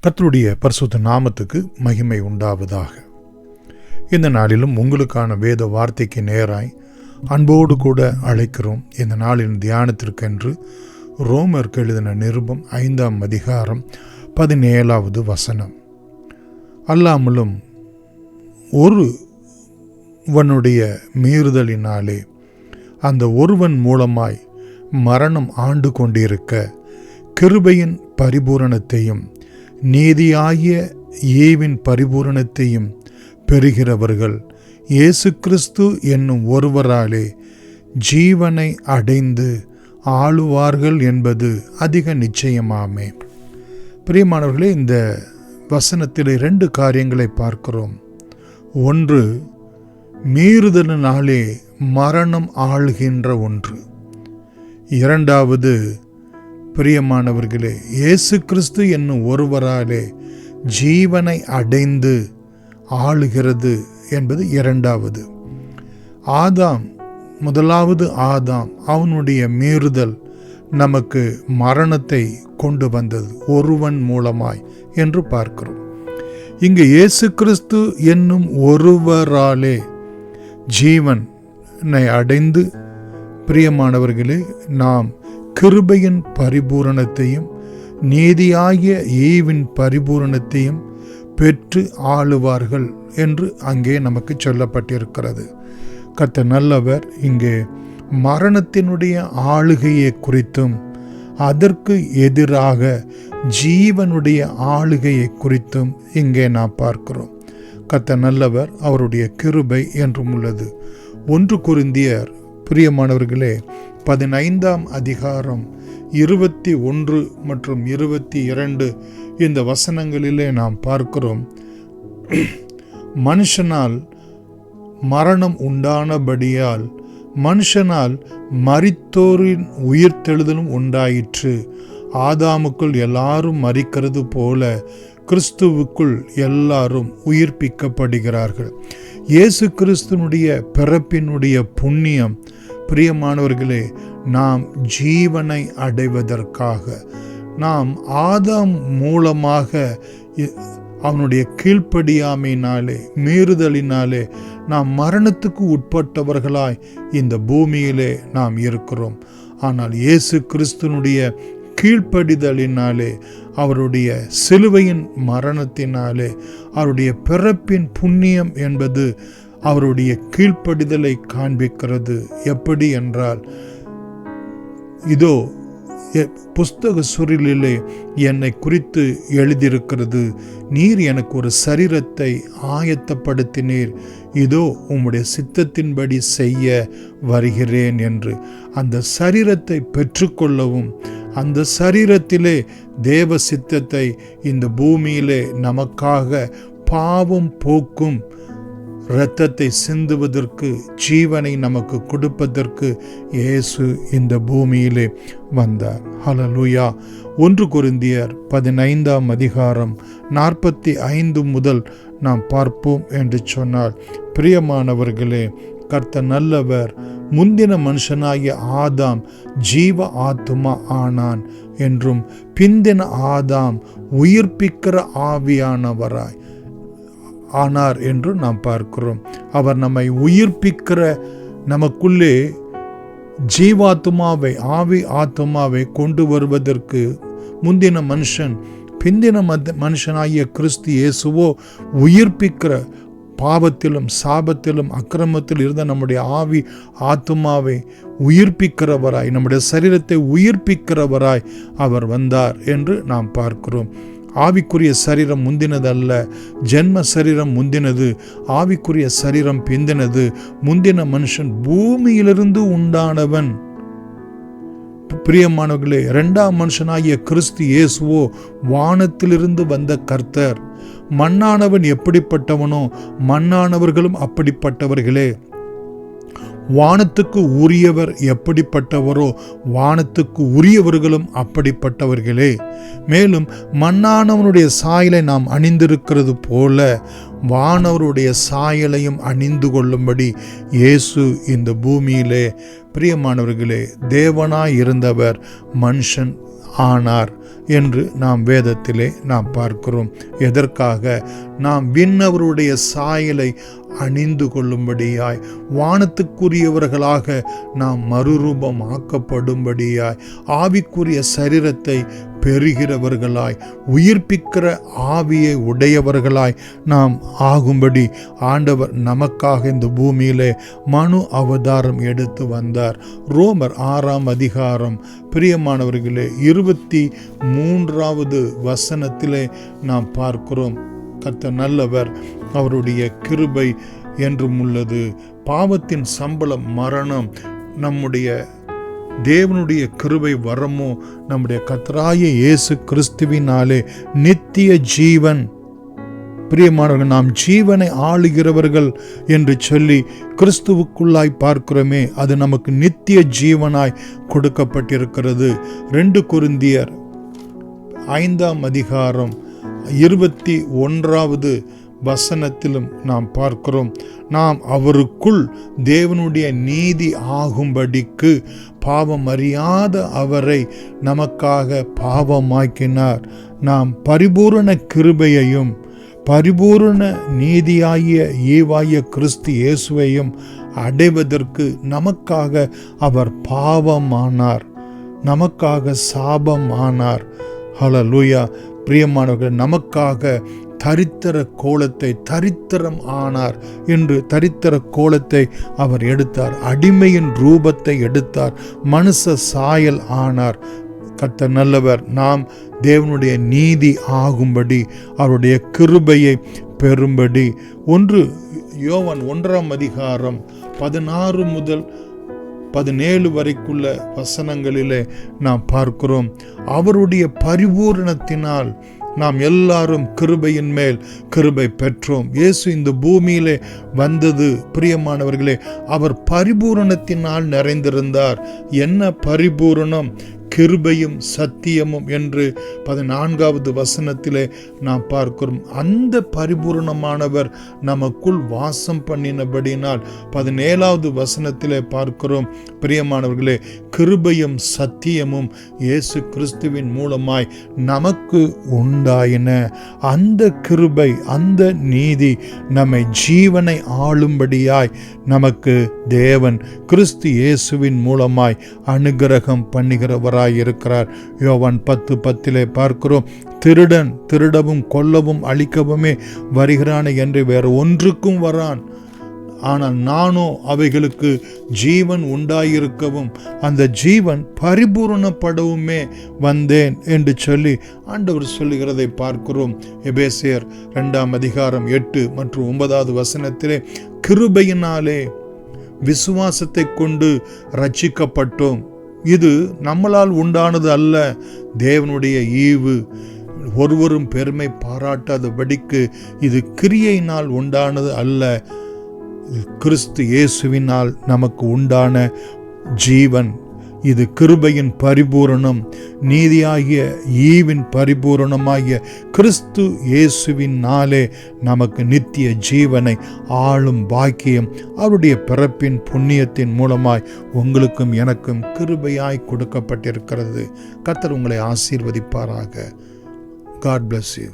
கர்த்தருடைய பரிசுத்த நாமத்துக்கு மகிமை உண்டாவதாக. இந்த நாளிலும் உங்களுக்கான வேத வார்த்தைக்கு நேராய் அன்போடு கூட அழைக்கிறோம். இந்த நாளின் தியானத்திற்கென்று ரோமருக்கு எழுதின நிருபம் 5ஆம் அதிகாரம் 17வது வசனம். அல்லாமலும் ஒருவனுடைய மீறுதலினாலே அந்த ஒருவன் மூலமாய் மரணம் ஆண்டு கொண்டிருக்க கிருபையின் பரிபூரணத்தையும் நீதியாகிய ஈவின் பரிபூரணத்தையும் பெறுகிறவர்கள் இயேசு கிறிஸ்து என்னும் ஒருவராலே ஜீவனை அடைந்து ஆளுவார்கள் என்பது அதிக நிச்சயமாமே. பிரியமானவர்களே, இந்த வசனத்தில் 2 காரியங்களை பார்க்கிறோம். ஒன்று, மீறுதலினாலே மரணம் ஆளுகின்ற ஒன்று. இரண்டாவது, பிரியமானவர்களே, இயேசு கிறிஸ்து என்னும் ஒருவராலே ஜீவனை அடைந்து ஆளுகிறது என்பது இரண்டாவது. முதலாவது ஆதாம், அவனுடைய மீறுதல் நமக்கு மரணத்தை கொண்டு வந்தது ஒருவன் மூலமாய் என்று பார்க்கிறோம். இங்கு இயேசு கிறிஸ்து என்னும் ஒருவராலே ஜீவனை அடைந்து, பிரியமானவர்களே, நாம் கிருபையின் பரிபூரணத்தையும் நீதியாகிய ஈவின் பரிபூரணத்தையும் பெற்று ஆளுவார்கள் என்று அங்கே நமக்கு சொல்லப்பட்டிருக்கிறது. கர்த்தர் நல்லவர். இங்கே மரணத்தினுடைய ஆளுகையை குறித்தும் அதற்கு எதிராக ஜீவனுடைய ஆளுகையை குறித்தும் இங்கே நாம் பார்க்கிறோம். கர்த்தர் நல்லவர், அவருடைய கிருபை என்றும் உள்ளது. 1 கொரிந்தியர், பிரியமானவர்களே, 15ஆம் அதிகாரம் 21 மற்றும் 22 இந்த வசனங்களிலே நாம் பார்க்கிறோம். மனுஷனால் மரணம் உண்டானபடியால் மனுஷனால் மரித்தோரின் உயிர்த்தெழுதலும் உண்டாயிற்று. ஆதாமுக்குள் எல்லாரும் மரிக்கிறது போல கிறிஸ்துவுக்குள் எல்லாரும் உயிர்ப்பிக்கப்படுகிறார்கள். இயேசு கிறிஸ்துனுடைய பிறப்பினுடைய புண்ணியம், பிரியமானவர்களே, நாம் ஜீவனை அடைவதற்காக, நாம் ஆதாம் மூலமாக அவனுடைய கீழ்ப்படியாமையினாலே மீறுதலினாலே நாம் மரணத்துக்கு உட்பட்டவர்களாய் இந்த பூமியிலே நாம் இருக்கிறோம். ஆனால் இயேசு கிறிஸ்துனுடைய கீழ்ப்படிதலினாலே, அவருடைய சிலுவையின் மரணத்தினாலே, அவருடைய பிறப்பின் புண்ணியம் என்பது அவருடைய கீழ்ப்படிதலை காண்பிக்கிறது. எப்படி என்றால், இதோ புஸ்தக சுருளிலே என்னை குறித்து எழுதியிருக்கிறது, நீர் எனக்கு ஒரு சரீரத்தை ஆயத்தப்படுத்தினீர், இதோ உம்முடைய சித்தத்தின்படி செய்ய வருகிறேன் என்று. அந்த சரீரத்தை பெற்றுக்கொள்ளவும், அந்த சரீரத்திலே தேவ சித்தத்தை இந்த பூமியிலே நமக்காக பாவம் போக்கும் இரத்தத்தை சிந்துவதற்கு, ஜீவனை நமக்கு கொடுப்பதற்கு இயேசு இந்த பூமியிலே வந்தார். ஹல்லேலூயா. 1 கொரிந்தியர் 15ஆம் அதிகாரம் 45 முதல் நாம் பார்ப்போம் என்று சொன்னால், பிரியமானவர்களே, கர்த்தர் நல்லவர். முந்தின மனுஷனாகிய ஆதாம் ஜீவ ஆத்துமா ஆனான் என்றும், பிந்தின ஆதாம் உயிர்ப்பிக்கிற ஆவியானவராய் ஆனார் என்று நாம் பார்க்கிறோம். அவர் நம்மை உயிர்ப்பிக்கிற, நமக்குள்ளே ஜீவாத்துமாவை, ஆவி ஆத்துமாவை கொண்டு வருவதற்கு முந்தின மனுஷன், பிந்தின மனுஷனாகிய கிறிஸ்து இயேசுவோ உயிர்ப்பிக்கிற, பாவத்திலும் சாபத்திலும் அக்கிரமத்தில் இருந்த நம்முடைய ஆவி ஆத்துமாவை உயிர்ப்பிக்கிறவராய், நம்முடைய சரீரத்தை உயிர்ப்பிக்கிறவராய் அவர் வந்தார் என்று நாம் பார்க்கிறோம். ஆவிக்குரிய சரீரம் முந்தினதல்ல, ஜென்ம சரீரம் முந்தினது, ஆவிக்குரிய சரீரம் பிந்தினது. முந்தின மனுஷன் பூமியிலிருந்து உண்டானவன். பிரியமானவர்களே, 2ஆம் மனுஷனாகிய கிறிஸ்து இயேசுவோ வானத்திலிருந்து வந்த கர்த்தர். மண்ணானவன் எப்படிப்பட்டவனோ மண்ணானவர்களும் அப்படிப்பட்டவர்களே. வானத்துக்கு உரியவர் எப்படிப்பட்டவரோ வானத்துக்கு உரியவர்களும் அப்படிப்பட்டவர்களே. மேலும் மண்ணானவனுடைய சாயலை நாம் அணிந்திருக்கிறது போல வானவருடைய சாயலையும் அணிந்து கொள்ளும்படி இயேசு இந்த பூமியிலே, பிரியமானவர்களே, தேவனாய் இருந்தவர் மனுஷன் ஆனார். என்று நாம் வேதத்திலே நாம் பார்க்கிறோம். எதற்காக? நாம் விண்ணவருடைய சாயலை அணிந்து கொள்ளும்படியாய், வானத்துக்குரியவர்களாக நாம் மறுரூபமாக்கப்படும்படியாய், ஆவிக்குரிய சரீரத்தை பெறுகிறவர்களாய், உயிர்ப்பிக்கிற ஆவியை உடையவர்களாய் நாம் ஆகும்படி ஆண்டவர் நமக்காக இந்த பூமியிலே மனு அவதாரம் எடுத்து வந்தார். ரோமர் 6ஆம் அதிகாரம் பிரியமானவர்களே 23வது வசனத்திலே நாம் பார்க்கிறோம். கர்த்தர் நல்லவர், அவருடைய கிருபை என்றும் உள்ளது. பாவத்தின் சம்பளம் மரணம், நம்முடைய தேவனுடைய கிருபை வரமோ நம்முடைய கர்த்தராகிய இயேசு கிறிஸ்துவினாலே நித்திய ஜீவன். பிரியமானவர்கள், நாம் ஜீவனை ஆளுகிறவர்கள் என்று சொல்லி கிறிஸ்துவுக்குள்ளாய் பார்க்கிறோமே, அது நமக்கு நித்திய ஜீவனாய் கொடுக்கப்பட்டிருக்கிறது. 2 கொரிந்தியர் 5ஆம் அதிகாரம் 21வது வசனத்திலும் நாம் பார்க்கிறோம். நாம் அவருக்குள் தேவனுடைய நீதி ஆகும்படிக்கு பாவம் அறியாத அவரை நமக்காக பாவமாக்கினார். நாம் பரிபூரண கிருபையையும் பரிபூரண நீதியாகிய ஈவாகிய கிறிஸ்து இயேசுவையும் அடைவதற்கு நமக்காக அவர் பாவமானார், நமக்காக சாபமானார். ஹல்லேலூயா. பிரியமானவர்கள், நமக்காக தரித்திர கோலத்தை, தரித்திரம் ஆனார் என்று தரித்திர கோலத்தை அவர் எடுத்தார். அடிமையின் ரூபத்தை எடுத்தார், மனுஷ சாயல் ஆனார். கர்த்தர் நல்லவர். நாம் தேவனுடைய நீதி ஆகும்படி, அவருடைய கிருபையை பெறும்படி 1 யோவான் 1ஆம் அதிகாரம் 16 முதல் 17 வரைக்குள்ள வசனங்களிலே நாம் பார்க்கிறோம். அவருடைய பரிபூரணத்தினால் நாம் எல்லாரும் கிருபையின் மேல் கிருபை பெற்றோம். இயேசு இந்த பூமியிலே வந்தது பிரியமானவர்களே, அவர் பரிபூரணத்தினால் நிறைந்திருந்தார். என்ன பரிபூரணம்? கிருபையும் சத்தியமும் என்று 14வது வசனத்திலே நாம் பார்க்கிறோம். அந்த பரிபூரணமானவர் நமக்குள் வாசம் பண்ணினபடினால் 17வது வசனத்திலே பார்க்கிறோம். பிரியமானவர்களே, கிருபையும் சத்தியமும் இயேசு கிறிஸ்துவின் மூலமாய் நமக்கு உண்டாயின. அந்த கிருபை, அந்த நீதி நம்மை ஜீவனை ஆளும்படியாய் நமக்கு தேவன் கிறிஸ்து இயேசுவின் மூலமாய் அனுக்கிரகம் பண்ணுகிறவராய் இருக்கிறார். யோவான் 10:10 பார்க்கிறோம். திருடன் திருடவும் கொல்லவும் அழிக்கவுமே வருகிறான் என்று வேறு ஒன்றுக்கும் வரான், ஆனால் நானோ அவைகளுக்கு ஜீவன் உண்டாயிருக்கவும் அந்த ஜீவன் பரிபூரணப்படவுமே வந்தேன் என்று சொல்லி ஆண்டவர் சொல்லுகிறதை பார்க்கிறோம். எபேசியர் 2ஆம் அதிகாரம் 8 மற்றும் 9வது வசனத்திலே கிருபையினாலே விசுவாசத்தை கொண்டு ரட்சிக்கப்பட்டோம். இது நம்மளால் உண்டானது அல்ல, தேவனுடைய ஈவு. ஒருவரும் பெருமை பாராட்டாதபடிக்கு இது கிரியையினால் உண்டானது அல்ல, கிறிஸ்து இயேசுவினால் நமக்கு உண்டான ஜீவன். இது கிருபையின் பரிபூரணம், நீதியாகிய ஈவின் பரிபூரணமாகிய கிறிஸ்து இயேசுவினாலே நமக்கு நித்திய ஜீவனை ஆளும் பாக்கியம் அவருடைய பிறப்பின் புண்ணியத்தின் மூலமாய் உங்களுக்கும் எனக்கும் கிருபையாய் கொடுக்கப்பட்டிருக்கிறது. கர்த்தர் உங்களை ஆசீர்வதிப்பாராக. God bless you.